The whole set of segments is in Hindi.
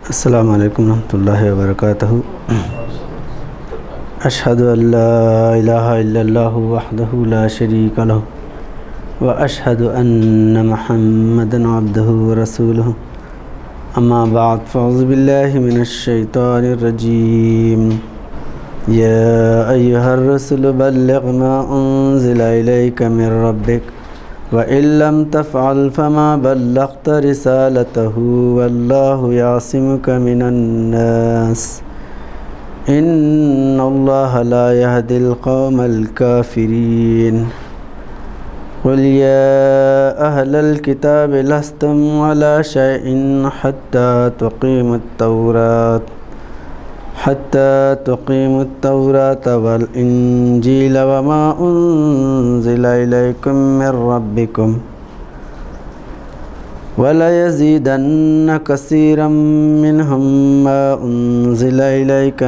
अस्सलामु अलैकुम रहमतुल्लाहि व बरकातहू। अशहदु अल्ला इलाहा इल्लल्लाहु वहदहु ला शरीका लहु व अशहदु अन्न मुहम्मदन अब्दुहु व रसूलुहु। अम्मा बाद फ़अऊज़ु बिल्लाहि मिनश शैतानिर रजीम। या अय्युहर रसूल बल्लिग़ मा उन्ज़िला इलैका मिर रब्बिक व इल्लम तफ़अल फ़मा बल्लग़्त रिसालतहु वल्लाहु यासिमुका मिनन्नास इन्नल्लाहा ला यहदिल क़ौमल काफ़िरीन। क़ुल या अहलल किताब लस्तुम अला शैइन हत्ता तुक़ीमुत तौरात वल इंजील वमा उन्ज़िला इलैकुम मिर रब्बिकुम वला यज़ीदन्न कसीरम मिनहुम मा उन्ज़िला इलैका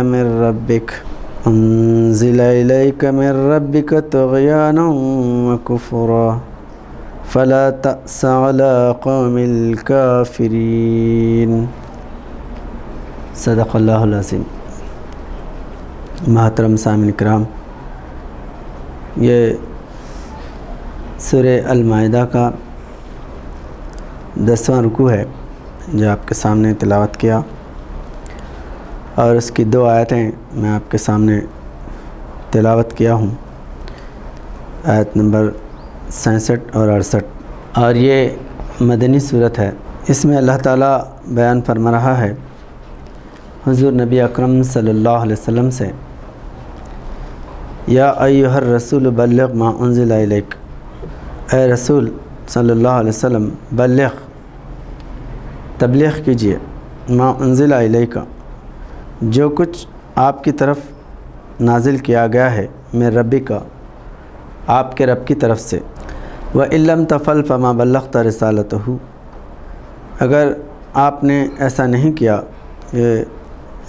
मिर रब्बिका तुग़याना व कुफ़्रा फ़ला तअस अला क़ौमिल काफ़िरीन। सदक़ल्लाहुल अज़ीम। महतरम सामिन किराम, ये सूरह अल-माइदा का 10वां रुकू है जो आपके सामने तिलावत किया, और उसकी 2 आयतें मैं आपके सामने तिलावत किया हूँ, आयत नंबर 67 और 68। और ये मदनी सूरत है। इसमें अल्लाह ताला बयान फरमा रहा है हुज़ूर नबी अकरम सल्लल्लाहु अलैहि वसल्लम से, या अय्युहर रसूल बल्लिग़ मा उन्ज़िला इलैक, ए रसूल सल्लल्लाहु अलैहि वसल्लम बल्लिग़, तबलीग़ कीजिए, मा उन्ज़िला इलैका, जो कुछ आपकी तरफ नाजिल किया गया है, मेरे रब्बी का, आपके रब की तरफ से, व इल्लम तफ़अल फ़मा बल्लग़्त रिसालतहु, अगर आपने ऐसा नहीं किया, ये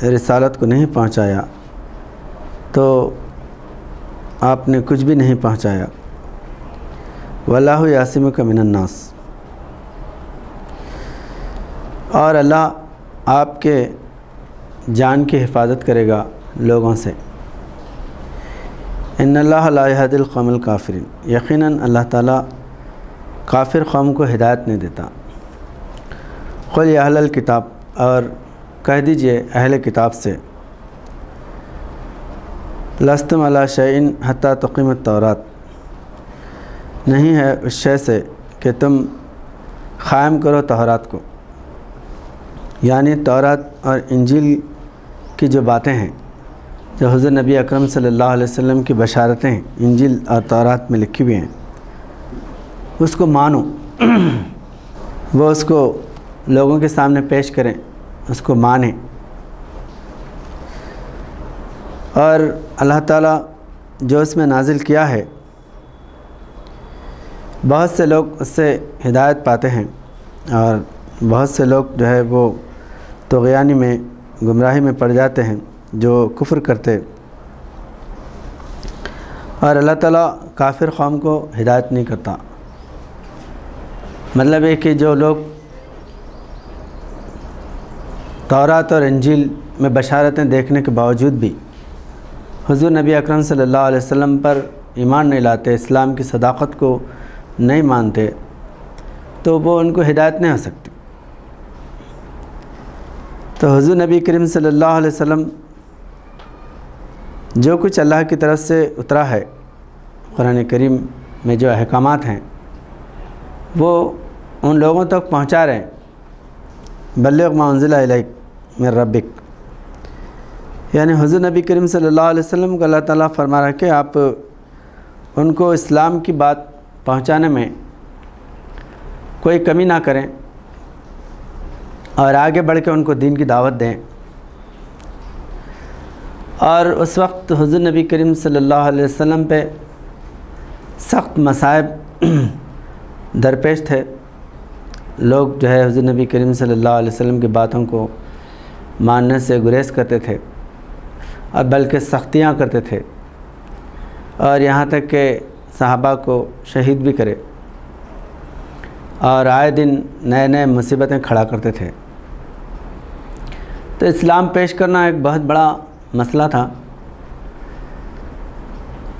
रिसालत को नहीं पहुँचाया, तो आपने कुछ भी नहीं पहुँचाया। वल्लाहु यासिमुका मिनन्नास, और अल्लाह आपके जान की हिफाजत करेगा लोगों से। इन्नल्लाहा ला यहदिल क़ौमल काफ़िरीन, यकीनन अल्लाह ताला काफ़िर कौम को हिदायत नहीं देता। क़ुल या अहलल किताब, और कह दीजिए अहले किताब से, लस्तुम अला शैइन हत्ता तुक़ीमुत तौरात, नहीं है उस शय से कि तुम क़ायम करो तौरात को, यानी तौरात और इंजील की जो बातें हैं, जो हुज़ूर नबी अकरम सल्लल्लाहु अलैहि वसल्लम की बशारतें इंजील और तौरात में लिखी हुई हैं, उसको मानो, वो उसको लोगों के सामने पेश करें, उसको माने। और अल्लाह ताला जो उसमें नाजिल किया है, बहुत से लोग उससे हिदायत पाते हैं, और बहुत से लोग जो है वो तुग़यानी में, गुमराही में पड़ जाते हैं, जो कुफ्र करते। और अल्लाह ताला काफ़िर कौम को हिदायत नहीं करता। मतलब है कि जो लोग तौरात और इंजील में बशारतें देखने के बावजूद भी हुज़ूर नबी अकरम सल्लल्लाहु अलैहि वसल्लम पर ईमान नहीं लाते, इस्लाम की सदाक़त को नहीं मानते, तो वो उनको हिदायत नहीं हो सकती। तो हुज़ूर नबी करीम सल्लल्लाहु अलैहि वसल्लम जो कुछ अल्लाह की तरफ से उतरा है, कुरान करीम में जो अहकामात हैं, वो उन लोगों तक पहुँचा रहे हैं। बल्लिग़ मा उन्ज़िला इलैक मिर रब्बिक, यानी हुज़ूर नबी करीम सल्लल्लाहु अलैहि वसल्लम को अल्लाह ताला फरमा रहा है कि आप उनको इस्लाम की बात पहुँचाने में कोई कमी ना करें, और आगे बढ़ के उनको दीन की दावत दें। और उस वक्त हुज़ूर नबी करीम सल्लल्लाहु अलैहि वसल्लम पे सख्त मसाइब दरपेश थे। लोग जो है हुज़ूर नबी करीम सल्लल्लाहु अलैहि वसल्लम की बातों को मानने से गुरेज़ करते थे, और बल्कि सख्तियाँ करते थे, और यहाँ तक कि सहाबा को शहीद भी करे, और आए दिन नए नए मुसीबतें खड़ा करते थे। तो इस्लाम पेश करना एक बहुत बड़ा मसला था।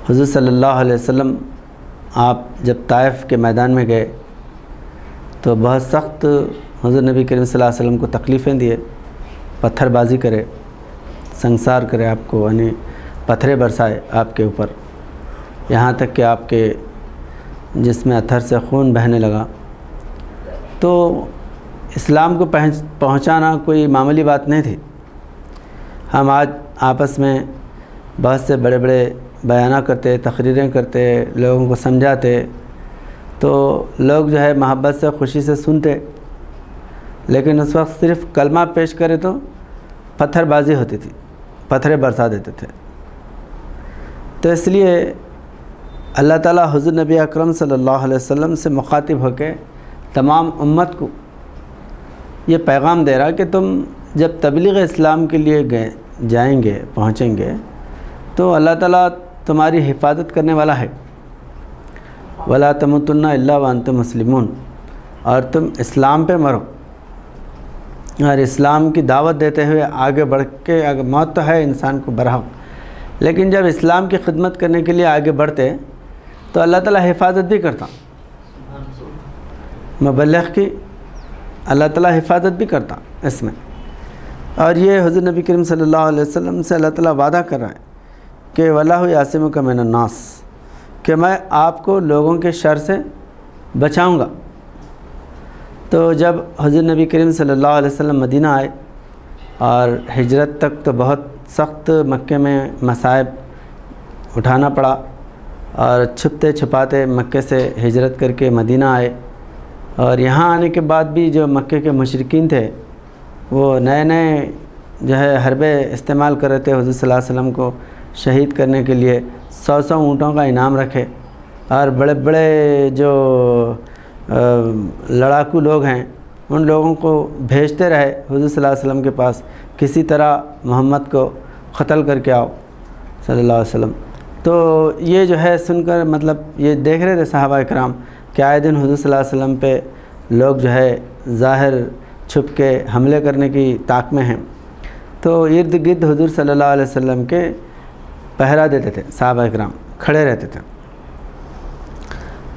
हुज़ूर सल्लल्लाहु अलैहि वसल्लम आप जब ताइफ़ के मैदान में गए तो बहुत सख्त हुज़ूर नबी करीम सल्लल्लाहु अलैहि वसल्लम को तकलीफ़ें दिए, पत्थरबाजी करे, संसार करे, आपको यानी पत्थरें बरसाए आपके ऊपर, यहाँ तक कि आपके जिसमें अथर से खून बहने लगा। तो इस्लाम को पहुँचाना कोई मामूली बात नहीं थी। हम आज आपस में बहुत से बड़े बड़े बयाना करते, तकरीरें करते, लोगों को समझाते, तो लोग जो है मोहब्बत से खुशी से सुनते, लेकिन उस वक्त सिर्फ़ कलमा पेश करे तो पत्थरबाजी होती थी, पत्थरें बरसा देते थे। तो इसलिए अल्लाह ताला हुज़ूर नबी अकरम सल्लल्लाहु अलैहि वसल्लम से मुखातिब होकर तमाम उम्मत को ये पैगाम दे रहा कि तुम जब तबलीग इस्लाम के लिए जाएंगे, पहुँचेंगे, तो अल्लाह ताला तुम्हारी हिफाजत करने वाला है। वला तमुतुन्ना इल्ला व अंतुम मुस्लिमून, और तुम इस्लाम पे मरो, और इस्लाम की दावत देते हुए आगे बढ़ के, अगर मौत तो है इंसान को बरहक, लेकिन जब इस्लाम की खिदमत करने के लिए आगे बढ़ते तो अल्लाह ताला हिफाजत भी करता, मुबल्लिग़ की अल्लाह ताला हिफाजत भी करता इसमें। और ये हुज़ूर नबी करीम सल्लल्लाहु अलैहि वसल्लम से अल्लाह ताला वादा कर रहा है कि वल्लाहु यासिमुका मिनन नास, कि मैं आपको लोगों के शर से बचाऊंगा। तो जब हुज़ूर नबी करीम सल्लल्लाहु अलैहि वसल्लम मदीना आए और हिजरत तक तो बहुत सख्त मक्के में मसाइब उठाना पड़ा, और छुपते छुपाते मक्के से हिजरत करके मदीना आए। और यहाँ आने के बाद भी जो मक्के के मुशरिकीन थे वो नए नए जो है हरबे इस्तेमाल कर रहे थे हुज़ूर सल्लल्लाहु अलैहि वसल्लम को शहीद करने के लिए। 100 ऊँटों का इनाम रखे, और बड़े बड़े जो लड़ाकू लोग हैं उन लोगों को भेजते रहे हुज़ूर सल्लल्लाहु अलैहि वसल्लम के पास, किसी तरह मोहम्मद को क़त्ल करके आओ सल्लल्लाहु अलैहि वसल्लम। तो ये जो है सुनकर, मतलब ये देख रहे थे सहाबा इकराम कि आए दिन हुज़ूर सल्लल्लाहु अलैहि वसल्लम पे लोग जो है ज़ाहिर छुप के हमले करने की ताक में हैं। तो इर्द गिर्द हुज़ूर सल्लल्लाहु अलैहि वसल्लम के पहरा देते थे, सहाबा इकराम खड़े रहते थे।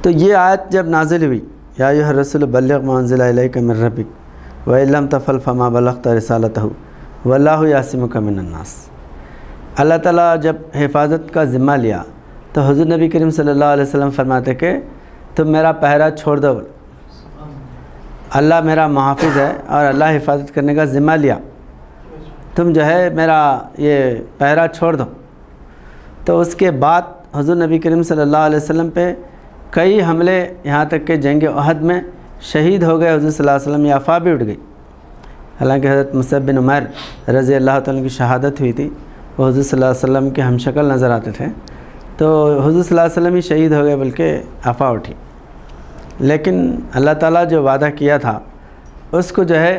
तो ये आयत जब नाज़िल हुई, या अय्युहर रसूल बल्लिग़ मा उन्ज़िला इलैका मिन रब्बिक व इन लम तफ़अल फ़मा बल्लग़्ता रिसालतहु वल्लाहु यासिमुका मिनन नास, अल्लाह ताला जब हिफाजत का ज़िम्मा लिया तो हुज़ूर नबी करीम सल्लल्लाहु अलैहि वसल्लम फरमाते कि तुम मेरा पहरा छोड़ दो, अल्लाह मेरा मुहाफ़िज़ है और अल्लाह हिफाजत करने का ज़िम्मा लिया, तुम जो है मेरा ये पहरा छोड़ दो। तो उसके बाद हुज़ूर नबी करीम सल्लल्लाहु अलैहि वसल्लम पे कई हमले, यहाँ तक कि जंग उहद में शहीद हो गए हुज़ूर सल्लल्लाहु अलैहि वसल्लम, या आफा भी उठ गई। हालांकि हज़रत मुसअब बिन उमैर रज़ी अल्लाह तआला की शहादत हुई थी, वो हुज़ूर सल्लल्लाहु अलैहि वसल्लम के हमशक्ल नज़र आते थे, तो हुज़ूर सल्लल्लाहु अलैहि वसल्लम ही शहीद हो गए, बल्कि आफा उठी। लेकिन अल्लाह ताला जो वादा किया था उसको जो है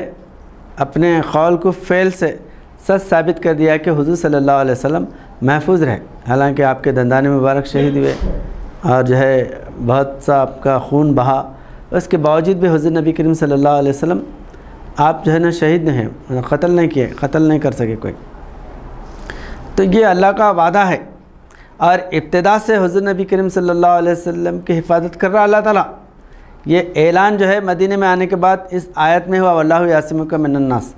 अपने कौल को फ़ेल से सच साबित कर दिया कि हुज़ूर सल्लल्लाहु अलैहि वसल्लम महफूज रहे। हालांकि आपके दंदान मुबारक शहीद हुए और जो है बहुत सा आपका खून बहा, उसके बावजूद भी हुज़ूर नबी करीम सल्लल्लाहु अलैहि वसल्लम आप जो है ना शहीद नहीं हैं, क़त्ल नहीं किए, क़त्ल नहीं कर सके कोई। तो ये अल्लाह का वादा है, और इब्तिदा से हुज़ूर नबी करीम सल्लल्लाहु अलैहि वसल्लम की हिफाजत कर रहा अल्लाह ताला। ये ऐलान जो है मदीने में आने के बाद इस आयत में हुआ, वल्लाहु यासिमुका मिनन नास।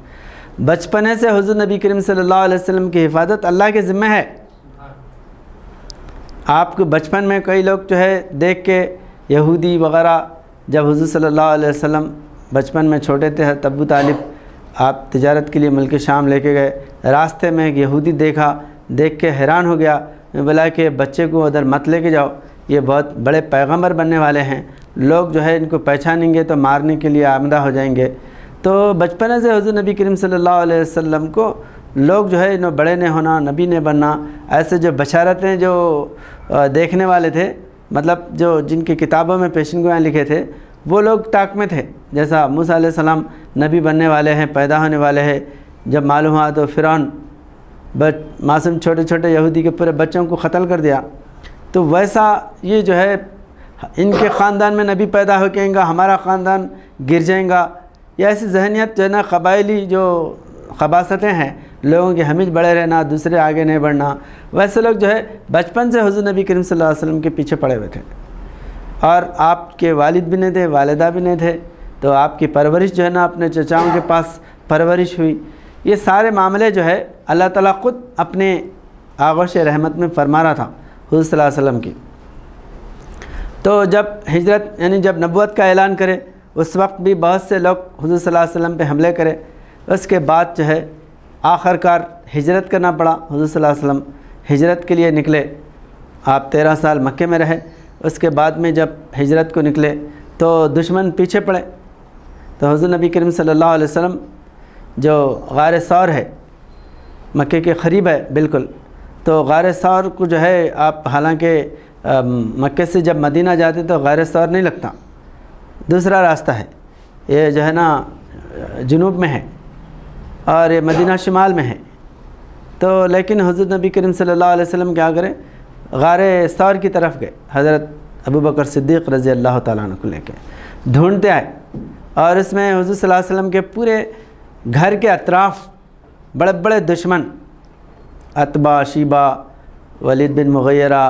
बचपने से हुज़ूर नबी करीम सल्लल्लाहु अलैहि वसल्लम की हिफाजत अल्लाह के ज़िम्मे है। आपको बचपन में कई लोग जो है देख के यहूदी वग़ैरह, जब हुज़ूर सल्लल्लाहु अलैहि वसल्लम बचपन में छोटे थे, तब्बू तालिब आप तिजारत के लिए मुल्क शाम लेके गए, रास्ते में एक यहूदी देखा, देख के हैरान हो गया, बोला कि बच्चे को उधर मत लेके जाओ, ये बहुत बड़े पैगंबर बनने वाले हैं, लोग जो है इनको पहचानेंगे तो मारने के लिए आमदा हो जाएंगे। तो बचपन से हुज़ूर नबी करीम सल्लल्लाहु अलैहि वसल्लम को लोग जो है इन्हों बड़े ने होना, नबी ने बनना, ऐसे जो बशारतें जो देखने वाले थे, मतलब जो जिनकी किताबों में पेशनगोयाँ लिखे थे, वो लोग ताक में थे। जैसा मूसा अलैहि सलाम नबी बनने वाले हैं, पैदा होने वाले हैं, जब मालूम हुआ तो फ़िरौन मासूम छोटे छोटे यहूदी के पूरे बच्चों को क़त्ल कर दिया। तो वैसा ये जो है इनके ख़ानदान में नबी पैदा हो जाएगा, हमारा ख़ानदान गिर जाएगा, या ऐसी जहनीत जो है ना कबायली जो खबासतें हैं, लोगों की हमीज बड़े रहना, दूसरे आगे नहीं बढ़ना, वैसे लोग जो है बचपन से हुज़ूर नबी करीम सल्लल्लाहु अलैहि वसल्लम के पीछे पड़े हुए थे। और आपके वालिद भी नहीं थे, वालिदा भी नहीं थे, तो आपकी परवरिश जो है ना अपने चचाओं के पास परवरिश हुई। ये सारे मामले जो है अल्लाह ताला ख़ुद अपने आगोश रहमत में फरमा रहा था हुज़ूर सल्लल्लाहु अलैहि वसल्लम की। तो जब हिजरत यानी जब नबुवत का ऐलान करे उस वक्त भी बहुत से लोग हुज़ूर सल्लल्लाहु अलैहि वसल्लम पे हमले करे। उसके बाद जो है आखिरकार हिजरत करना पड़ा। हुज़ूर सल्लल्लाहु अलैहि वसल्लम हिजरत के लिए निकले। आप 13 साल मक्के में रहे। उसके बाद में जब हिजरत को निकले तो दुश्मन पीछे पड़े। तो हुज़ूर नबी करीम सल्लल्लाहु अलैहि वसल्लम जो गार सौर है, मक्के के क़रीब है बिल्कुल, तो गार सौर को जो है आप हालांकि मक्के से जब मदीना जाते तो गार सौर नहीं लगता, दूसरा रास्ता है, ये जो है ना जुनूब में है और ये मदीना शुमाल में है। तो लेकिन हुज़ूर नबी करीम सल्लल्लाहु अलैहि वसल्लम क्या करें, गारे सौर की तरफ गए। हज़रत अबू बकर सिद्दीक़ रज़ी अल्लाह ताला अन्हु को लेके ढूंढते आए और इसमें हुज़ूर सल्लल्लाहु अलैहि वसल्लम के पूरे घर के अतराफ़ बड़े बड़े दुश्मन, अतबा, शीबा, वलीद बिन मुग़य्यरा,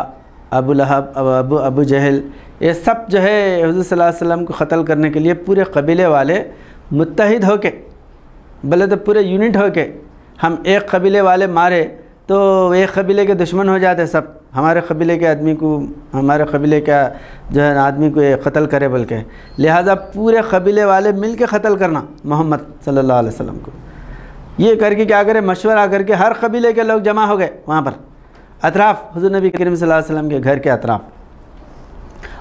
अबू लहब, अबू जहल, ये सब जो है हुज़ूर सल्लल्लाहु अलैहि वसल्लम को क़त्ल करने के लिए पूरे कबीले वाले मुत्तहिद होके, बोले तो पूरे यूनिट होके, हम एक कबीले वाले मारे तो एक कबीले के दुश्मन हो जाते सब, हमारे कबीले के आदमी को, हमारे कबीले का जो है आदमी को ये क़त्ल करे बोल के, लिहाजा पूरे कबीले वाले मिल के क़त्ल करना मोहम्मद सल्लल्लाहु अलैहि वसल्लम को। ये करके क्या करे, मशवरा करके हर कबीले के लोग जमा हो गए वहाँ पर अतराफ़ हुज़ूर नबी करीम सल्लल्लाहु अलैहि वसल्लम के घर के अतराफ़,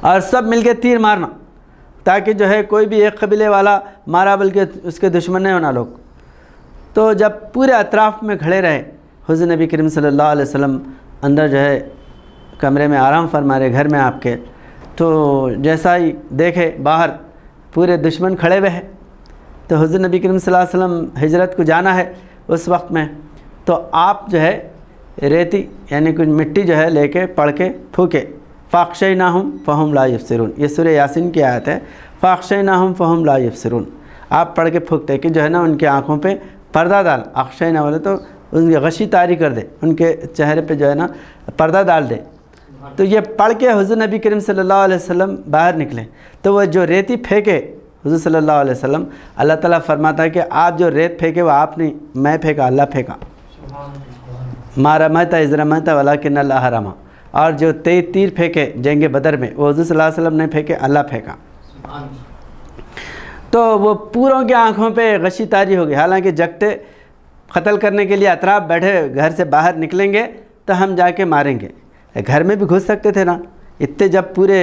और सब मिल के तीर मारना ताकि जो है कोई भी एक कबीले वाला मारा बल्कि उसके दुश्मन नहीं होना लोग। तो जब पूरे अतराफ़ में खड़े रहे हुज़ूर नबी करीम सल्लल्लाहु अलैहि वसल्लम अंदर जो है कमरे में आराम फरमा रहे घर में आपके, तो जैसा ही देखे बाहर पूरे दुश्मन खड़े हुए हैं, तो हुज़ूर नबी करीम सल्लल्लाहु अलैहि वसल्लम हिजरत को जाना है उस वक्त में, तो आप जो है रेती यानी कुछ मिट्टी जो है लेके पढ़ के फूके, फ़ाक़शयनाहुम फ़हुम ला यब्सिरून, ये सूरह यासीन की आयत है, फ़ाक़शयनाहुम फ़हुम ला यब्सिरून। आप पढ़ के फूकते कि जो है ना उनके आँखों पे पर्दा डाल, अक्षयना वाले तो उनकी गशी तारी कर दे, उनके चेहरे पे जो है ना पर्दा डाल दे। तो ये पढ़ के हुज़ूर नबी करीम सल्लल्लाहु अलैहि वसल्लम बाहर निकले, तो वह जो रेती फेंके हुज़ूर सल्लल्लाहु अलैहि वसल्लम, अल्लाह ताला फरमाता है कि आप जो रेत फेंके वो आप नहीं, मैं फेंका, अल्लाह फेंका। मारा महता इज़रा महता वलाकिन अल्लाह रमा, और जो तीर फेंके जंग बदर में वो हुज़ूर सल्लल्लाहु अलैहि वसल्लम ने फेंके, अल्लाह फेंका। तो वो पूरों की आँखों पे गशी तारी हो गई। हालांकि जगते क़त्ल करने के लिए अतराफ़ बैठे, घर से बाहर निकलेंगे तो हम जाके मारेंगे, घर में भी घुस सकते थे ना, इतने जब पूरे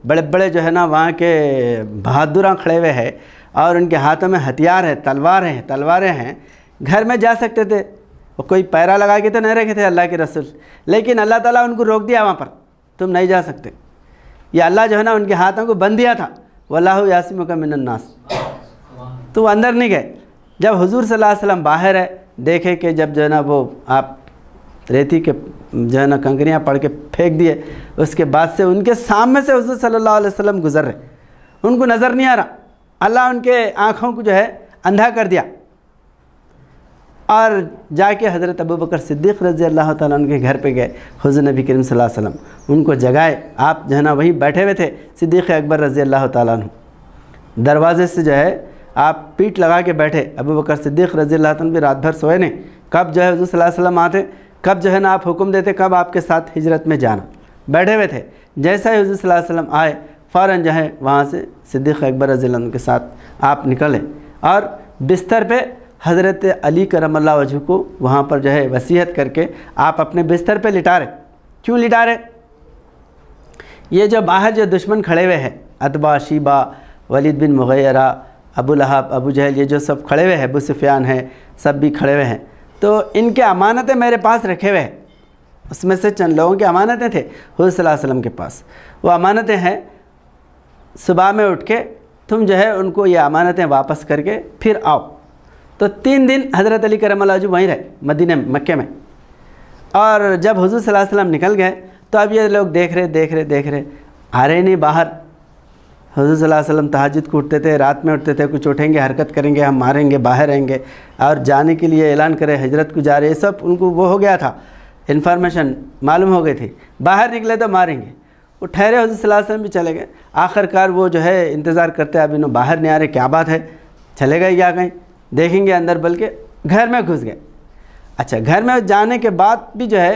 बड़े बड़े जो है ना वहाँ के बहादुर खड़े हुए हैं और उनके हाथों में हथियार है, तलवारें हैं, घर में जा सकते थे, वो कोई पैरा लगा के तो नहीं रखे थे अल्लाह के रसूल, लेकिन अल्लाह ताला उनको रोक दिया वहाँ पर, तुम नहीं जा सकते। ये अल्लाह जो है ना उनके हाथों को बंद दिया था, वल्लाहु यासिमुका मिनन नास, तो वो अंदर नहीं गए। जब हुज़ूर सल्लल्लाहु अलैहि वसल्लम बाहर है, देखे कि जब जो है ना वो आप रेती के जो है ना कंकरियाँ पड़ के फेंक दिए, उसके बाद से उनके सामने से हुज़ूर सल्लल्लाहु अलैहि वसल्लम गुज़र रहे, उनको नज़र नहीं आ रहा, अल्लाह उनके आँखों को जो है अंधा कर दिया। और जाके हज़रत अबू बकर सिद्दीक़ रज़ी अल्लाह ताला उनके घर पे गए, हुज़ूर नबी करीम सल्लल्लाहु अलैहि वसल्लम उनको जगाए, आप जो है ना वहीं बैठे हुए थे, सिद्दीक़ अकबर रज़ी अल्लाह ताला अन्हु दरवाज़े से जो है आप पीठ लगा के बैठे, अबू बकर सिद्दीक़ रज़ी अल्लाह ताला भी रात भर सोए नहीं, कब जो है हुज़ूर सल्लल्लाहु अलैहि वसल्लम आते, कब जो है ना आप हुक्म देते, कब आपके साथ हिजरत में जाना, बैठे हुए थे। जैसा ही हुज़ूर सल्लल्लाहु अलैहि वसल्लम आए, फ़ौरन जो है वहाँ से सिद्दीक़ अकबर रज़ी अल्लाह अन्हु के साथ आप निकले और बिस्तर पे हज़रत अली करमल्लाहु वजहू को वहाँ पर जो है वसीयत करके आप अपने बिस्तर पे लिटा रहे। क्यों लिटा रहे? ये जो बाहर जो दुश्मन खड़े हुए हैं, अतबा, शीबा, वलीद बिन मुग़य्यरा, अबू लहब, अबू जहल, ये जो सब खड़े हुए हैं, अबू सुफ़ियान है, सब भी खड़े हुए हैं, तो इनके अमानतें मेरे पास रखे हुए हैं। उसमें से चंद लोगों की अमानतें थे हुज़ूर सल्लल्लाहु अलैहि वसल्लम के पास, वो अमानतें हैं, सुबह में उठ के तुम जो है उनको ये अमानतें वापस करके फिर आओ। तो 3 दिन हज़रत अली करमल्लाहु वजहू वहीं रहे मदीने में, मक्के में। और जब हुज़ूर सल्लल्लाहु अलैहि वसल्लम निकल गए तो अब ये लोग देख रहे आ रहे नहीं बाहर। हुज़ूर सल्लल्लाहु अलैहि वसल्लम तहज्जुद को उठते थे, रात में उठते थे, कुछ उठेंगे, हरकत करेंगे, हम मारेंगे, बाहर रहेंगे, और जाने के लिए ऐलान करें हिजरत को जा रहे, ये सब उनको वो हो गया था, इन्फॉर्मेशन मालूम हो गई थी, बाहर निकले तो मारेंगे। वो ठहरे, हुज़ूर सल्लल्लाहु अलैहि वसल्लम भी चले गए। आखिरकार वो जो है इंतज़ार करते, अब इन्हों बाहर नहीं आ रहे, क्या बात है, चले गए क्या कहीं, देखेंगे अंदर, बल्कि घर में घुस गए। अच्छा, घर में जाने के बाद भी जो है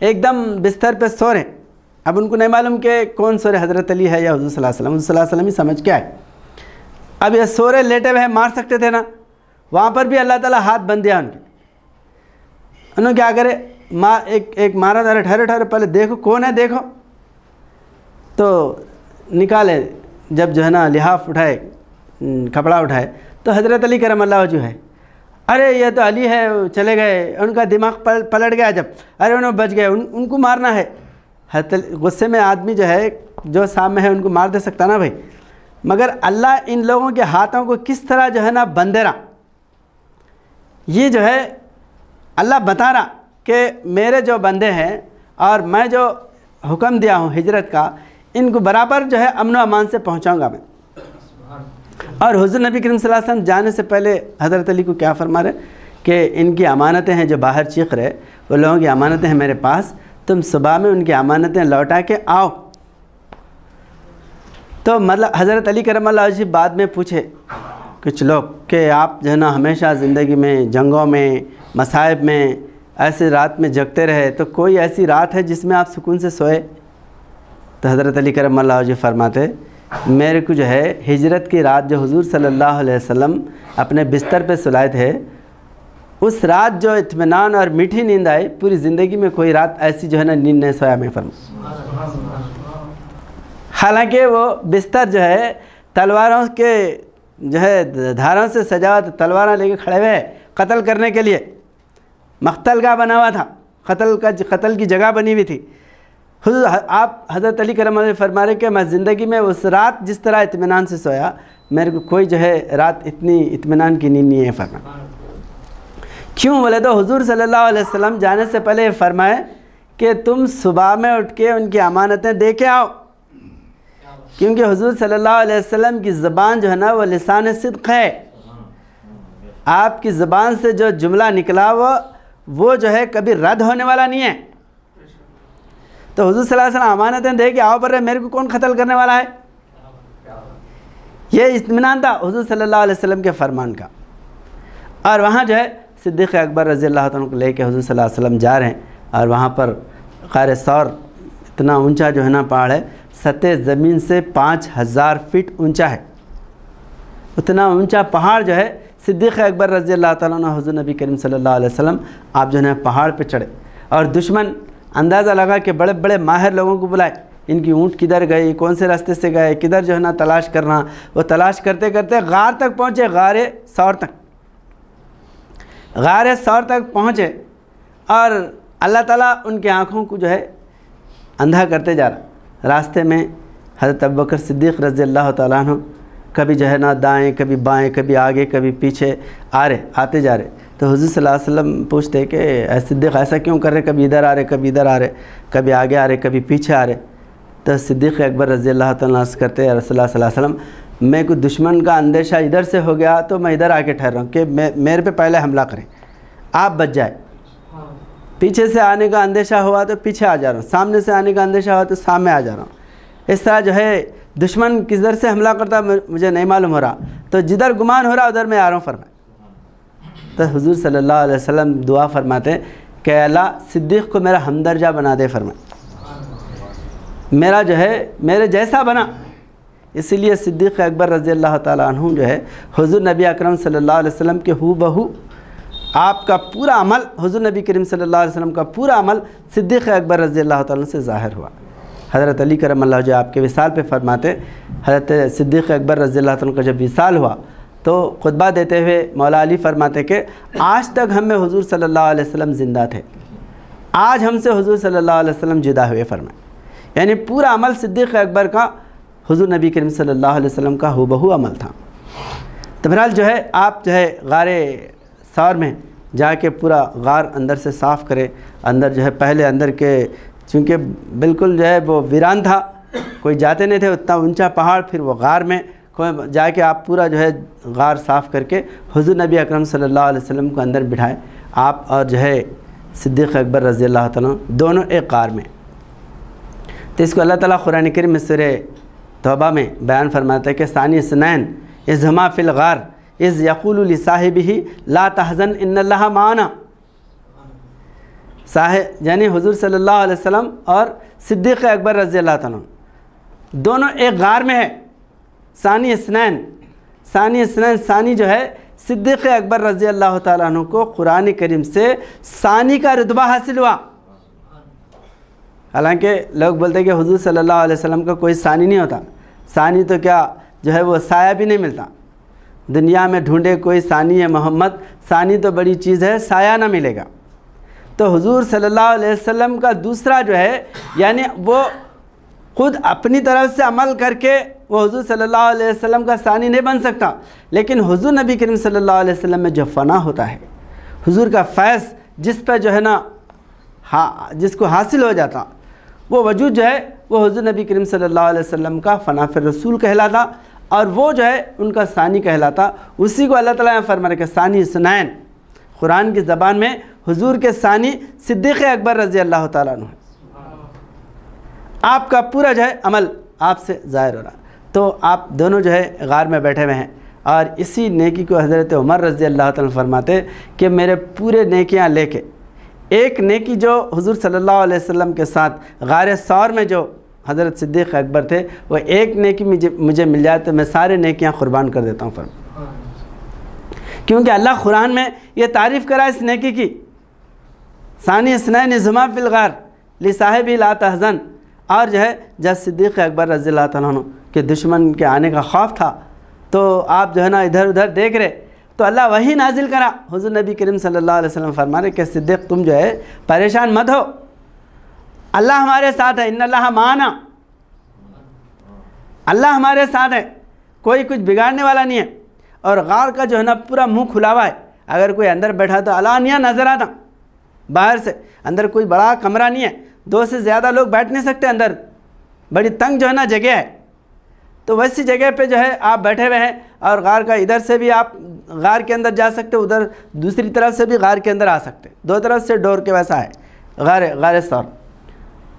एकदम बिस्तर पे सो रहे। अब उनको नहीं मालूम कि कौन सो रहे, हज़रत अली है या हुज़ूर सल्लल्लाहु अलैहि वसल्लम। हुज़ूर सल्लल्लाहु अलैहि वसल्लम ही समझ क्या है। अब ये सो रहे, लेटे हुए हैं, मार सकते थे ना, वहाँ पर भी अल्लाह ताला हाथ बंद दिया उनके। उन्होंने क्या करे, एक मारा, अरे ठहरे ठहरे, पहले देखो कौन है, देखो। तो निकाले, जब जो है ना लिहाफ उठाए, कपड़ा उठाए, तो हज़रत अली करमल्लाहु वजहू है। अरे ये तो अली है, चले गए। उनका दिमाग पलट गया, जब अरे उन्होंने बच गए, उनको मारना है। गुस्से में आदमी जो है, जो सामने है, उनको मार दे सकता ना भाई, मगर अल्लाह इन लोगों के हाथों को किस तरह जो है ना बंदे रहा, ये जो है अल्लाह बता रहा कि मेरे जो बंदे हैं और मैं जो हुक्म दिया हूँ हिजरत का, इनको बराबर जो है अमन व अमान से पहुँचाऊँगा मैं। और हुज़ूर नबी करीम सल्लल्लाहु अलैहि वसल्लम जाने से पहले हज़रत अली को क्या फरमा रहे कि इनकी अमानतें हैं जो बाहर चीख रहे, वो लोगों की अमानतें हैं मेरे पास, तुम सुबह में उनकी अमानतें लौटा के आओ। तो मतलब हज़रत अली करमल्लाहु वजहू बाद में पूछे कुछ लोग कि आप जो है ना हमेशा ज़िंदगी में जंगों में, मसाइब में, ऐसे रात में जगते रहे, तो कोई ऐसी रात है जिसमें आप सुकून से सोए? तो हज़रत अली करमल्लाहु वजहू फरमाते, मेरे को जो है हिजरत की रात जो हुज़ूर सल्लल्लाहु अलैहि वसल्लम अपने बिस्तर पे सुलाए थे, उस रात जो इत्मीनान और मीठी नींद आई, पूरी ज़िंदगी में कोई रात ऐसी जो है ना नींद नहीं सोया मैं फरमा। हालांकि वो बिस्तर जो है तलवारों के जो है धारों से सजा हुआ, तलवारें लेके खड़े हुए कत्ल करने के लिए, मख्तल का बना हुआ था, कत्ल की जगह बनी हुई थी। आप हज़रत अली करम फरमा रहे कि मैं ज़िंदगी में उस रात जिस तरह इत्मीनान से सोया, मेरे को कोई जो है रात इतनी इत्मीनान की नींद नहीं है फरमा। क्यों बोले तो हुज़ूर सल्लल्लाहु अलैहि वसल्लम जाने से पहले फरमाए कि तुम सुबह में उठ के उनकी अमानतें दे के आओ, क्योंकि हुज़ूर सल्लल्लाहु अलैहि वसल्लम की ज़बान जो है ना वो लिसान सिद्क़ है। आपकी ज़बान से जो जुमला निकला वो जो है कभी रद्द होने वाला नहीं है। तो हुज़ूर सल्लल्लाहु अलैहि वसल्लम अमानतें दे के आओ, पर मेरे को कौन कत्ल करने वाला है, ये इत्मीनान था हुज़ूर सल्लल्लाहु अलैहि वसल्लम के फरमान का। और वहाँ जो है सिद्दीक़ अकबर रज़ी अल्लाह तआला को लेके हुज़ूर सल्लल्लाहु अलैहि वसल्लम जा रहे हैं, और वहाँ पर ग़ार सौर इतना ऊंचा जो है ना पहाड़ है, सतह ज़मीन से 5000 फीट ऊंचा है। उतना ऊंचा पहाड़ जो है सिद्दीक़ अकबर रज़ी अल्लाह तआला अन्हु हुज़ूर नबी करीम सल्लल्लाहु अलैहि वसल्लम आप जो है पहाड़ पे चढ़े, और दुश्मन अंदाज़ा लगा कि बड़े बड़े माहिर लोगों को बुलाए, इनकी ऊँट किधर गई, कौन से रास्ते से गए, किधर जो है ना तलाश करना। वो तलाश करते करते गार तक पहुँचे, ग़ार सौर तक पहुँचे, और अल्लाह ताला उनकी आँखों को जो है अंधा करते जा रहा। रास्ते में हज़रत अबू बकर सिद्दीक़ रज़ी अल्लाह तआला अन्हु कभी जो है ना दाएँ, कभी बाएँ, कभी आगे, कभी पीछे आते जा रहे। तो हुज़ूर सल्लल्लाहु अलैहि वसल्लम पूछते कि सिद्दीक़ ऐसा क्यों कर रहे, कभी इधर आ रहे, कभी इधर आ रहे, कभी आगे आ रहे, कभी पीछे आ रहे। तो सिद्दीक़ अकबर रज़ी अल्लाह तआला अन्हु करते हैं, रसूलुल्लाह सल्लल्लाहु अलैहि वसल्लम मेरे को दुश्मन का अंदेशा इधर से हो गया, तो मैं इधर आके ठहर रहा हूँ कि मेरे पे पहले हमला करें, आप बच जाए। पीछे से आने का अंदेशा हुआ तो पीछे आ जा रहा हूँ, सामने से आने का अंदेशा हुआ तो सामने आ जा रहा हूँ। इस तरह जो है दुश्मन किधर से हमला करता मुझे नहीं मालूम हो रहा, तो जिधर गुमान हो रहा उधर मैं आ रहा हूँ फरमाए। तो हुज़ूर सल्लल्लाहु अलैहि वसल्लम दुआ फरमाते कि अल्लाह सिद्दीक़ को मेरा हमदर्जा बना दे फरमाए, मेरा जो है मेरे जैसा बना। इसीलिए सिद्दीक़ अकबर रज़ी अल्लाह तआला अन्हु जो है हुज़ूर नबी अकरम सल्लल्लाहु अलैहि वसल्लम के हूबहू आपका पूरा अमल, हुज़ूर नबी करीम सल्लल्लाहु अलैहि वसल्लम का पूरा अमल सिद्दीक़ अकबर रज़ी अल्लाह तआला से ज़ाहिर हुआ। हज़रत अली करमल्लाहु जो आपके विसाल पे फरमाते, हज़रत सिद्दीक़ अकबर रज़ी अल्लाह तआला का जब विसाल हुआ तो खुतबा देते हुए मौला अली फरमाते कि आज तक हम में हुज़ूर सल्लल्लाहु अलैहि वसल्लम ज़िंदा थे, आज हमसे हुज़ूर सल्लल्लाहु अलैहि वसल्लम जुदा हुए फरमाए। यानी पूरा अमल सिद्दीक़ अकबर का हुज़ूर नबी करीम सल्लल्लाहु अलैहि वसल्लम का हूबहू अमल था। तो बहरहाल जो है आप जो है ग़ार सौर में जाके पूरा ग़ार अंदर से साफ़ करें। अंदर जो है पहले अंदर के, चूँकि बिल्कुल जो है वो वीरान था, कोई जाते नहीं थे, उतना ऊंचा पहाड़, फिर वो गार में कोई जाके आप पूरा जो है गार साफ़ करके हुज़ूर नबी अकरम सल्लल्लाहु अलैहि वसल्लम को अंदर बिठाए, आप और जो है सिद्दीक़ अकबर रज़ी अल्लाह तआला दोनों एक गार में। तो इसको अल्लाह ताला कुरान करीम में सूरह तौबा में बयान फरमाता है कि सानी इसनैन इज़ हमा फ़िल गार इज़ यक़ूलु लिसाहिबिही ला तहज़न इन्नल्लाह माना। साहिब यानी हुज़ूर सल्लल्लाहु अलैहि वसल्लम और सिद्दीक़ अकबर रज़ी अल्लाह तआला दोनों एक गार में है। सानी इसनैन, सानी इसनैन, सानी जो है सिद्दीक़ अकबर रज़ी अल्लाह तआला अन्हु को कुरान करीम से सानी का रुतबा हासिल हुआ। हालांकि लोग बोलते हैं कि हुज़ूर सल्लल्लाहु अलैहि वसल्लम का कोई सानी नहीं होता। सानी तो क्या जो है वो साया भी नहीं मिलता, दुनिया में ढूंढे कोई सानी है मोहम्मद, सानी तो बड़ी चीज़ है, साया ना मिलेगा। तो हुज़ूर सल्लल्लाहु अलैहि वसल्लम का दूसरा जो है यानी वो ख़ुद अपनी तरफ से अमल करके वो हुज़ूर सल्लल्लाहु अलैहि वसल्लम का सानी नहीं बन सकता, लेकिन हुज़ूर नबी करीम सल्लल्लाहु अलैहि वसल्लम में जो फ़ना होता है, हुज़ूर का फैज़ जिस पर जो है ना जिसको हासिल हो जाता, वो वजूद जो है वो हुज़ूर नबी करीम सल्लल्लाहु अलैहि वसल्लम का फ़ना फिर रसूल कहलाता और वो जो है उनका सानी कहलाता। उसी को अल्लाह ताला ने फरमाया कि सानी इसनैन, कुरान की ज़बान में हुज़ूर के सानी सिद्दीक़ अकबर रज़ी अल्लाह तआला अन्हु है। आपका पूरा जो है अमल आपसे ज़ाहिर हो रहा, तो आप दोनों जो है गार में बैठे हुए हैं और इसी नेकी को हज़रत उमर रज़ी अल्लाह तआला फरमाते कि मेरे पूरे नेकियां लेके एक नेकी जो हुज़ूर सल्लल्लाहु अलैहि वसल्लम के साथ गार सौर में जो हज़रत सिद्दीक़ अकबर थे, वो एक नेकी मुझे मिल जाए तो मैं सारे नेकियां कुर्बान कर देता हूँ क्योंकि अल्लाह कुरान में ये तारीफ़ करा इस नेकी की, सानी इसनैन इज़ हुमा फ़िल गार लिसाहिबी ला तहज़न। और जो है जब सिद्दीक़ अकबर रज़ी अल्लाह तआला अन्हु के दुश्मन के आने का खौफ था, तो आप जो है ना इधर उधर देख रहे, तो अल्लाह वही नाजिल करा। हुज़ूर नबी करीम सल्लल्लाहु अलैहि वसल्लम फरमा रहे कि सिद्दीक़ तुम जो है परेशान मत हो, अल्लाह हमारे साथ है, इन्नल्लाह माना, अल्लाह हमारे साथ है, कोई कुछ बिगाड़ने वाला नहीं है। और गार का जो है ना पूरा मुंह खुला हुआ है, अगर कोई अंदर बैठा तो अलानिया नज़र आता बाहर से, अंदर कोई बड़ा कमरा नहीं है, 2 से ज़्यादा लोग बैठ नहीं सकते अंदर, बड़ी तंग जो है ना जगह है। तो वैसी जगह पे जो है आप बैठे हुए हैं और गार का इधर से भी आप गार के अंदर जा सकते, उधर दूसरी तरफ से भी गार के अंदर आ सकते, 2 तरफ से डोर के वैसा है गार सौर।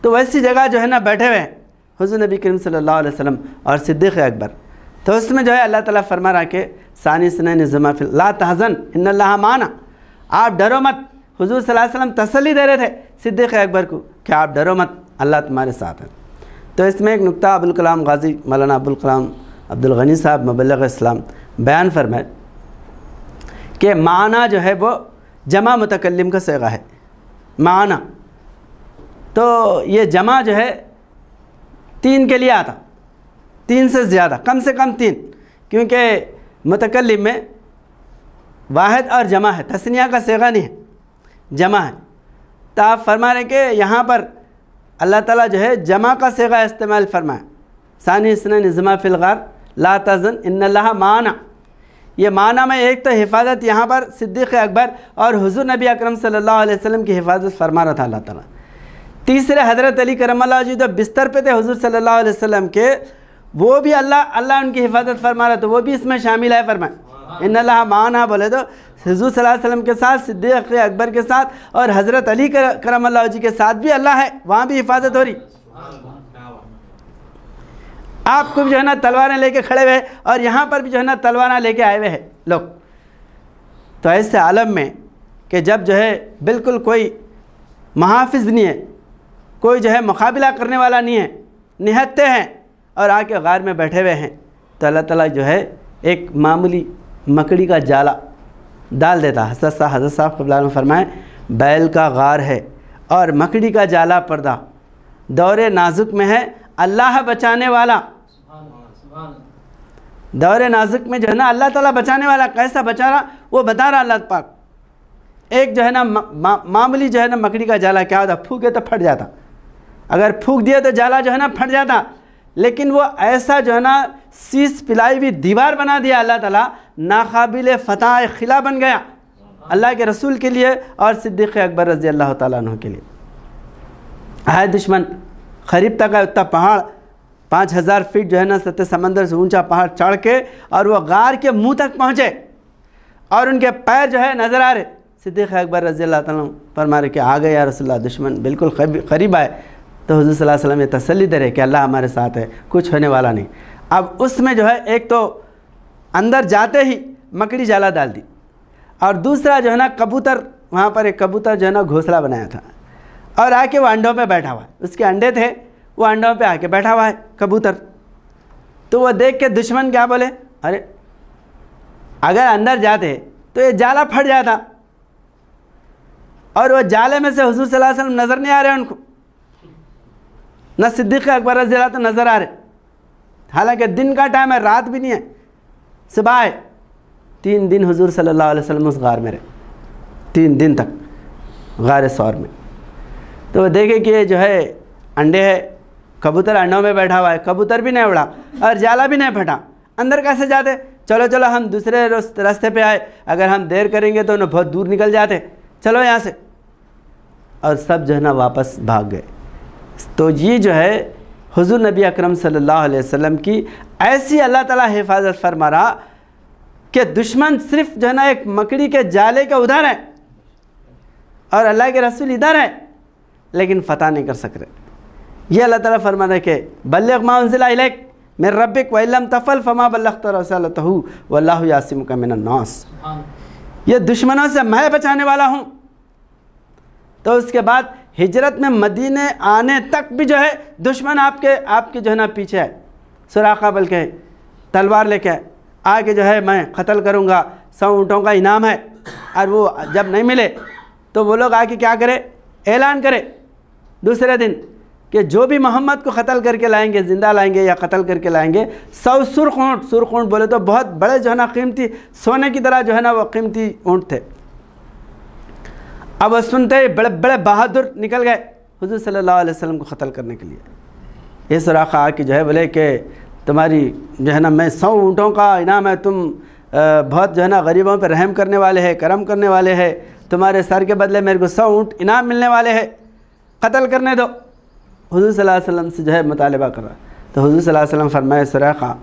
तो वैसी जगह जो है ना बैठे हुए हैं हुज़ूर नबी करीम सल्लल्लाहु अलैहि वसल्लम और सिद्दीक़ अकबर। तो उसमें जो है अल्लाह ताला फरमा रहा कि सानी इसनैन इज़ हुमा फ़िल ला तहज़न इन्नल्लाह माना, आप डरो मत। हुज़ूर सल्लल्लाहु अलैहि वसल्लम तसल्ली दे रहे थे सिद्दीक़ अकबर को कि आप डरो मत, अल्लाह तुम्हारे साथ है। तो इसमें एक नुक्ता अबुल कलाम गाजी मौलाना अबुल कलाम अब्दुल गनी साहब मुबल्लिग़ इस्लाम बयान फरमाए कि माना जो है वो जमा मुतकल्लिम का सीगा है, माना। तो ये जमा जो है 3 के लिए आता, 3 से ज़्यादा, कम से कम 3, क्योंकि मुतकल्लिम में वाहिद और जमा है, तस्निया का सीगा नहीं है, जमा है। तो आप फरमा रहे कि यहाँ पर अल्लाह ताला जो है जमा का सीगा इस्तेमाल फरमाए, सानी इसनैन इज़ हुमा फ़िल गार ला तहज़न इन्नल्लाह माना। ये माना में एक तो हिफाजत यहाँ पर सिद्दीक़ अकबर और हुज़ूर नबी अकरम सल्लल्लाहु अलैहि वसल्लम की हिफाजत फरमा रहा था अल्लाह ताला। तीसरे हज़रत अली करमल्लाहु वजहहू जो बिस्तर पे थे हुज़ूर सल्लल्लाहु अलैहि वसल्लम के, वो भी अल्लाह उनकी हिफाजत फरमा रहा, तो वो भी इसमें शामिल है। फरमाए इन्नल्लाह माना बोले तो हुज़ूर सल्लल्लाहु अलैहि वसल्लम के साथ, सिद्दीक़ अकबर के साथ और हज़रत अली करमल्लाहु वजहहू के साथ भी अल्लाह है, वहाँ भी हिफाजत हो रही। आपको भी जो है ना तलवारें लेके खड़े हुए और यहाँ पर भी जो है ना तलवारें लेके आए हुए हैं लोग। तो ऐसे आलम में कि जब जो है बिल्कुल कोई मुहाफ़िज़ नहीं है, कोई जो है मुकाबला करने वाला नहीं है, निहत्ते हैं और आके गार में बैठे हुए हैं, तो अल्लाह ताला जो है एक मामूली मकड़ी का जाला डाल देता। हज़रत साहब क़िबला ने फरमाए बैल का गार है और मकड़ी का जाला पर्दा, दौरे नाजुक में है अल्लाह बचाने वाला। दौरे नाजुक में जो है ना अल्लाह ताला बचाने वाला, कैसा बचा रहा वो बता रहा अल्लाह पाक। एक जो है ना मामूली जो है ना मकड़ी का जाला क्या होता, फूके तो फट जाता, अगर फूक दिया तो जाला जो है ना फट जाता, लेकिन वो ऐसा जो है ना शीश पिलाई हुई दीवार बना दिया अल्लाह ताला, नाकाबिल फ़तह खिला बन गया अल्लाह के रसूल के लिए और सिद्दीक़ अकबर रज़ी अल्लाह ताला अन्हु के लिए। है दुश्मन करीब तक है, उतना पहाड़ 5000 फीट जो है ना सतह समंदर से ऊंचा पहाड़ चढ़ के और वो गार के मुंह तक पहुँचे और उनके पैर जो है नज़र आ रहे। सिद्दीक़ अकबर रज़ी अल्लाह तआला फरमा रहे कि आ गए या रसूलुल्लाह, दुश्मन बिल्कुल करीब आए। तो हुज़ूर सल्लल्लाहु अलैहि वसल्लम ये तसल्ली दे रहे कि अल्लाह हमारे साथ है, कुछ होने वाला नहीं। अब उसमें जो है एक तो अंदर जाते ही मकड़ी जाला डाल दी और दूसरा जो है ना कबूतर, वहाँ पर एक कबूतर जो है ना घोंसला बनाया था और आके वो अंडों पे बैठा हुआ है, उसके अंडे थे, वो अंडों पे आके बैठा हुआ है कबूतर। तो वो देख के दुश्मन क्या बोले, अरे अगर अंदर जाते तो ये जाला फट जाता और वो जाले में से हुज़ूर सल्लल्लाहु अलैहि वसल्लम नज़र नहीं आ रहे उनको, न सिद्दीक़ अकबर रज़ी अल्लाह तो नज़र आ रहे। हालांकि दिन का टाइम है, रात भी नहीं है, सुबह है। 3 दिन हुज़ूर सल्लल्लाहु अलैहि वसल्लम उस गार में रहे, 3 दिन तक गार सौर में। तो वो देखे कि ये जो है अंडे है, कबूतर अंडों में बैठा हुआ है, कबूतर भी नहीं उड़ा और जाला भी नहीं फटा, अंदर कैसे जाते। चलो चलो हम दूसरे रास्ते पे आए, अगर हम देर करेंगे तो उन्हें बहुत दूर निकल जाते, चलो यहाँ से। और सब जो है ना वापस भाग गए। तो ये जो है हुज़ूर नबी अकरम सल्लल्लाहु अलैहि वसल्लम की ऐसी अल्लाह ताला हिफाजत फरमा रहा कि दुश्मन सिर्फ जो है ना एक मकड़ी के जाले के उधर है और अल्लाह के रसूल इधर है, लेकिन फ़तह नहीं कर सक रहे। ये अल्लाह ताला फरमा रहे कि बल्लिग़ मा उन्ज़िला इलैक मिन रब्बिक व इल्लम तफ़अल फ़मा बल्लग़्ता रिसालतहु वल्लाहु यासिमुका मिनन नास। ये दुश्मनों से मैं बचाने वाला हूँ। तो उसके बाद हिजरत में मदीने आने तक भी जो है दुश्मन आपके जो है ना पीछे है। सुराखा बल्कि तलवार लेके आके जो है मैं क़त्ल करूँगा, 100 ऊँटों का इनाम है। और वो जब नहीं मिले तो वो लोग आके क्या करे, ऐलान करे दूसरे दिन कि जो भी मोहम्मद को क़त्ल करके लाएंगे, ज़िंदा लाएंगे या क़त्ल करके लाएंगे, 100 सुर्ख ऊँट बोले तो बहुत बड़े जो है ना कीमती, सोने की तरह जो है ना वो कीमती ऊँट थे। अब वो सुनते ही बड़े बड़े बहादुर निकल गए हुज़ूर सल्लल्लाहु अलैहि वसल्लम को क़त्ल करने के लिए। ये सुराखा आके जो है बोले कि तुम्हारी जो है ना मैं 100 ऊँटों का इनाम है, तुम बहुत जो है ना गरीबों पर रहम करने वाले हैं, करम करने वाले हैं, तुम्हारे सर के बदले मेरे को 100 ऊँट इनाम मिलने वाले हैं, क़त्ल करने दो। हुज़ूर सल्लल्लाहु अलैहि वसल्लम से जो है मुतालबा कर रहा। तो हुज़ूर सल्लल्लाहु अलैहि वसल्लम फरमाए, सुराखा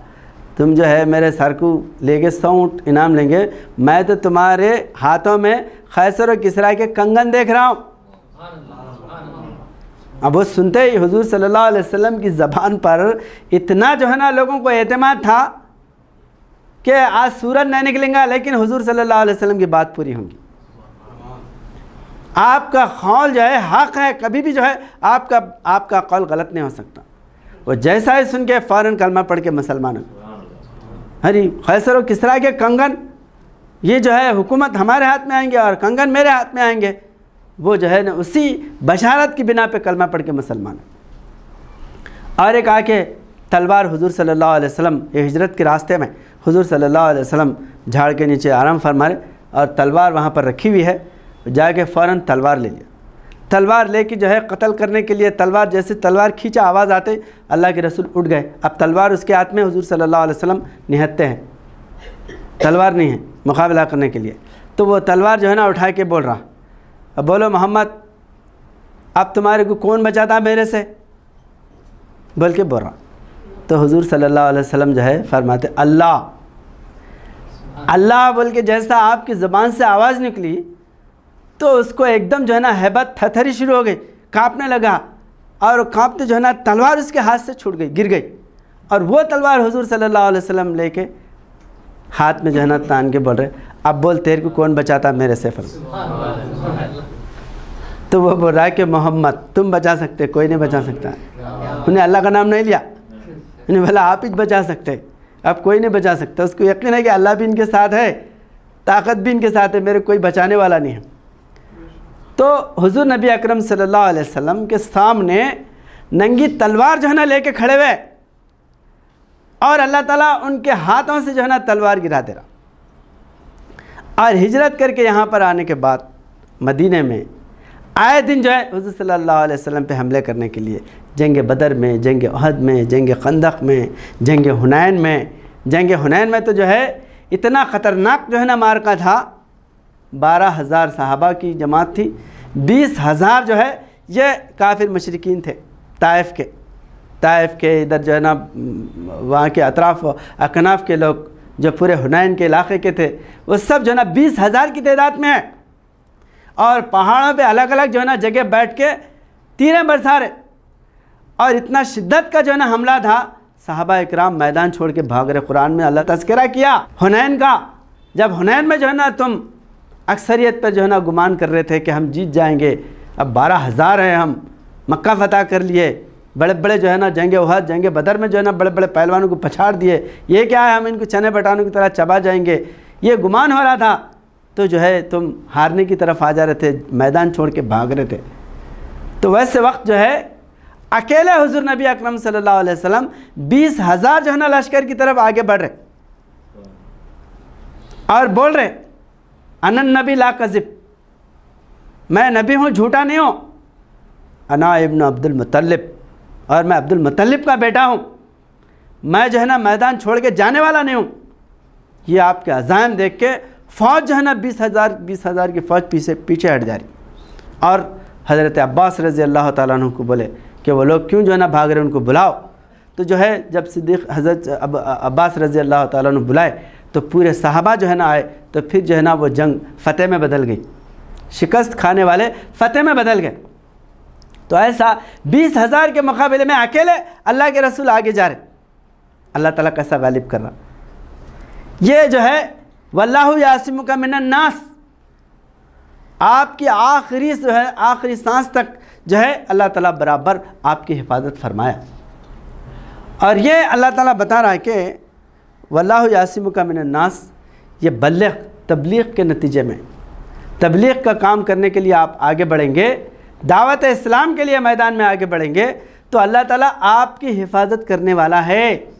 तुम जो है मेरे सर को लेके 100 ऊँट इनाम लेंगे, मैं तो तुम्हारे हाथों में खैसर और किसरा के कंगन देख रहा हूँ। अब वो सुनते ही हुज़ूर सल्लल्लाहु अलैहि वसल्लम की ज़बान पर इतना जो है ना लोगों को एतमाद था कि आज सूरज नहीं निकलेगा लेकिन हुज़ूर सल्लल्लाहु अलैहि वसल्लम की बात पूरी होगी। आपका कौल जो है हक़ है, कभी भी जो है आपका कौल गलत नहीं हो सकता। वो जैसा ही सुन के फ़ौरन कलमा पढ़ के मुसलमान हो। हरी खैसर और किसरा के कंगन, ये जो है हुकूमत हमारे हाथ में आएंगे और कंगन मेरे हाथ में आएंगे। वो जो है ना उसी बशारत की बिना पे कलमा पढ़ के मुसलमान। और एक आके तलवार हुज़ूर सल्लल्लाहु अलैहि वसल्लम ये हिजरत के रास्ते में हुज़ूर सल्लल्लाहु अलैहि वसल्लम झाड़ के नीचे आराम फरमाए और तलवार वहाँ पर रखी हुई है, जाके फ़ौरन तलवार ले लिया। तलवार लेके जो है कत्ल करने के लिए तलवार, जैसे तलवार खींचा आवाज़ आते अल्लाह के रसूल उठ गए। अब तलवार उसके हाथ में, हुज़ूर सल्लल्लाहु अलैहि वसल्लम निहत्ते हैं, तलवार नहीं है मुकाबला करने के लिए। तो वो तलवार जो है ना उठा के बोल रहा, अब बोलो मोहम्मद अब तुम्हारे को कौन बचाता मेरे से, बोल के बोल रहा। तो हुज़ूर सल्लल्लाहु अलैहि वसल्लम जो है फरमाते अल्लाह अल्लाह बोल के जैसा आपकी ज़बान से आवाज़ निकली तो उसको एकदम जो है ना हैबत थरथरी शुरू हो गई, काँपने लगा और काँपते जो है ना तलवार उसके हाथ से छूट गई, गिर गई। और वो तलवार हुज़ूर सल्लल्लाहु अलैहि वसल्लम लेके हाथ में जो है ना तान के बोल रहे, अब बोल तेरे को कौन बचाता मेरे से फर्ज। तो वो बोल रहा है कि मोहम्मद तुम बचा सकते, कोई नहीं बचा सकता। उन्हें अल्लाह का नाम नहीं लिया, उन्हें भला आप ही बचा सकते, अब कोई नहीं बचा सकता। उसको यकीन है कि अल्लाह भी इनके साथ है, ताकत भी इनके साथ है, मेरे कोई बचाने वाला नहीं है। तो हुज़ूर नबी अकरम सल्लल्लाहु अलैहि वसल्लम के सामने नंगी तलवार जो है ना लेके खड़े हुए और अल्लाह ताला उनके हाथों से जो है ना तलवार गिरा दे रहा। और हिजरत करके यहाँ पर आने के बाद मदीने में आए दिन जो है हुज़ूर सल्लल्लाहु अलैहि वसल्लम पे हमले करने के लिए जंग बदर में, जंग उहद में, जंग खंदक में, जंग हुनैन में। जंग हुनैन में तो जो है इतना ख़तरनाक जो है ना मार्का था, 12,000 सहाबा की जमात थी, 20,000 जो है ये काफिर मुशरिकीन थे ताइफ के। ताइफ के, इधर जो है ना वहाँ के अतराफ़ अकनाफ के लोग जो पूरे हुनैन के इलाके के थे, वो सब जो है ना 20,000 की तादाद में है, और पहाड़ों पे अलग अलग जो है ना जगह बैठ के तीरें बरसा रहे, और इतना शिद्दत का जो है ना हमला था, सहाबा इकराम मैदान छोड़ के भाग रहे। कुरान में अल्लाह तज़किरा किया हुनैन का, जब हुनैन में जो है ना तुम अक्सरियत पर जो है ना गुमान कर रहे थे कि हम जीत जाएंगे, अब 12,000 हैं, हम मक्का फ़तह कर लिए, बड़े बड़े जो है ना जंगे उहद जंगे बदर में जो है ना बड़े बड़े पहलवानों को पछाड़ दिए, ये क्या है, हम इनको चने बटानों की तरह चबा जाएंगे, ये गुमान हो रहा था, तो जो है तुम हारने की तरफ आ जा रहे थे, मैदान छोड़ के भाग रहे थे। तो वैसे वक्त जो है अकेले हुज़ूर नबी अकरम सल्लल्लाहु अलैहि वसल्लम 20,000 जो है ना लश्कर की तरफ आगे बढ़ रहे और बोल रहे अनन नबी ला कज़िब, मैं नबी हूँ, झूठा नहीं हूँ, अना इब्न अब्दुल मुत्तलिब, और मैं अब्दुल मुत्तलिब का बेटा हूँ, मैं जो है ना मैदान छोड़ के जाने वाला नहीं हूँ। ये आपके अज़ान देख के फ़ौज जो है ना 20,000 की फ़ौज पीछे हट जा रही, और हज़रत अब्बास रज़ी अल्लाह ताला अन्हु को बोले कि वो लोग क्यों जो है ना भाग रहे, उनको बुलाओ। तो जो है जब सिद्दीक़ हज़रत अब्बास रज़ी अल्लाह ताला अन्हु बुलाए तो पूरे सहाबा जो है ना आए, तो फिर जो है ना वो जंग फ़तेह में बदल गई, शिकस्त खाने वाले फ़तेह में बदल गए। तो ऐसा 20,000 के मुकाबले में अकेले अल्लाह के रसूल आगे जा रहे, अल्लाह ताला कैसा गालिब कर रहा। ये जो है वल्लाहु यासिमुका मिनन नास, आपकी आखिरी जो है आखिरी सांस तक जो है अल्लाह ताला बराबर आपकी हिफाजत फरमाया। और ये अल्लाह ताला बता रहा है कि वल्लाहु यासिमुका मिनन नास, ये बल्लिग़ तबलीग के नतीजे में, तबलीग का काम करने के लिए आप आगे बढ़ेंगे, दावत इस्लाम के लिए मैदान में आगे बढ़ेंगे, तो अल्लाह ताला आपकी हिफाजत करने वाला है।